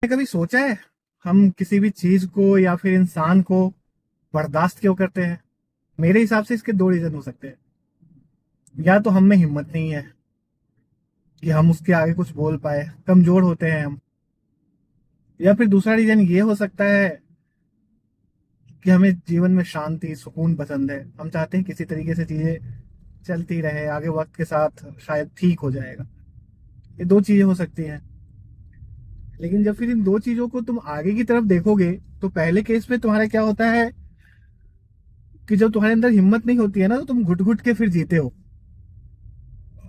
कभी सोचा है हम किसी भी चीज को या फिर इंसान को बर्दाश्त क्यों करते हैं? मेरे हिसाब से इसके दो रीजन हो सकते हैं। या तो हम में हिम्मत नहीं है कि हम उसके आगे कुछ बोल पाए, कमजोर होते हैं हम। या फिर दूसरा रीजन ये हो सकता है कि हमें जीवन में शांति सुकून पसंद है, हम चाहते हैं किसी तरीके से चीजें चलती रहे, आगे वक्त के साथ शायद ठीक हो जाएगा। ये दो चीजें हो सकती हैं। लेकिन जब फिर इन दो चीजों को तुम आगे की तरफ देखोगे तो पहले केस में तुम्हारा क्या होता है कि जब तुम्हारे अंदर हिम्मत नहीं होती है ना, तो तुम घुट घुट के फिर जीते हो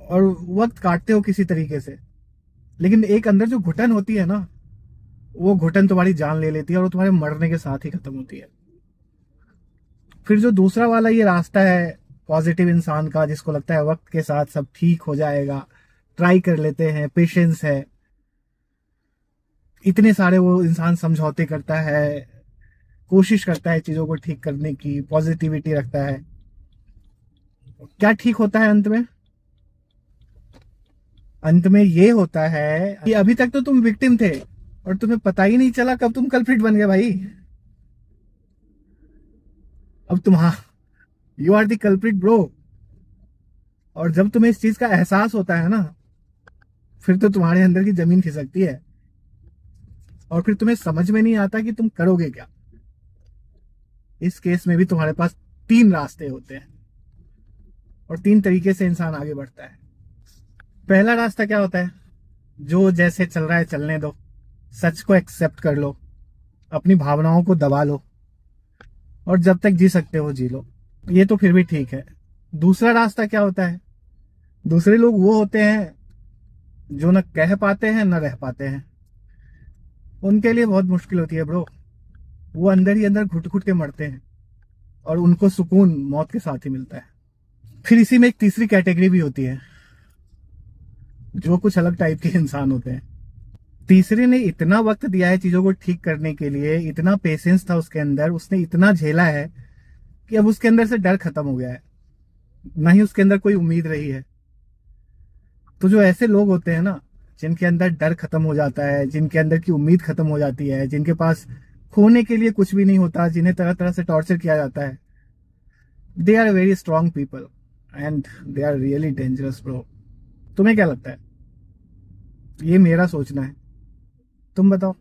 और वक्त काटते हो किसी तरीके से। लेकिन एक अंदर जो घुटन होती है ना, वो घुटन तुम्हारी जान ले लेती है और वो तुम्हारे मरने के साथ ही खत्म होती है। फिर जो दूसरा वाला ये रास्ता है पॉजिटिव इंसान का, जिसको लगता है वक्त के साथ सब ठीक हो जाएगा, ट्राई कर लेते हैं, पेशेंस है, इतने सारे वो इंसान समझौते करता है, कोशिश करता है चीजों को ठीक करने की, पॉजिटिविटी रखता है। क्या ठीक होता है अंत में? अंत में ये होता है कि अभी तक तो तुम विक्टिम थे और तुम्हें पता ही नहीं चला कब तुम कल्प्रिट बन गए भाई। अब तुम, हाँ, you are the culprit bro. और जब तुम्हें इस चीज का एहसास होता है ना, फिर तो तुम्हारे अंदर की जमीन खिसकती है और फिर तुम्हें समझ में नहीं आता कि तुम करोगे क्या। इस केस में भी तुम्हारे पास तीन रास्ते होते हैं और तीन तरीके से इंसान आगे बढ़ता है। पहला रास्ता क्या होता है? जो जैसे चल रहा है चलने दो, सच को एक्सेप्ट कर लो, अपनी भावनाओं को दबा लो और जब तक जी सकते हो जी लो। ये तो फिर भी ठीक है। दूसरा रास्ता क्या होता है? दूसरे लोग वो होते हैं जो न कह पाते हैं न रह पाते हैं। उनके लिए बहुत मुश्किल होती है ब्रो। वो अंदर ही अंदर घुट घुट के मरते हैं और उनको सुकून मौत के साथ ही मिलता है। फिर इसी में एक तीसरी कैटेगरी भी होती है, जो कुछ अलग टाइप के इंसान होते हैं। तीसरे ने इतना वक्त दिया है चीजों को ठीक करने के लिए, इतना पेशेंस था उसके अंदर, उसने इतना झेला है कि अब उसके अंदर से डर खत्म हो गया है, ना ही उसके अंदर कोई उम्मीद रही है। तो जो ऐसे लोग होते हैं ना, जिनके अंदर डर खत्म हो जाता है, जिनके अंदर की उम्मीद खत्म हो जाती है, जिनके पास खोने के लिए कुछ भी नहीं होता, जिन्हें तरह तरह से टॉर्चर किया जाता है, they are very strong people and they are really dangerous bro. तुम्हें क्या लगता है? ये मेरा सोचना है, तुम बताओ।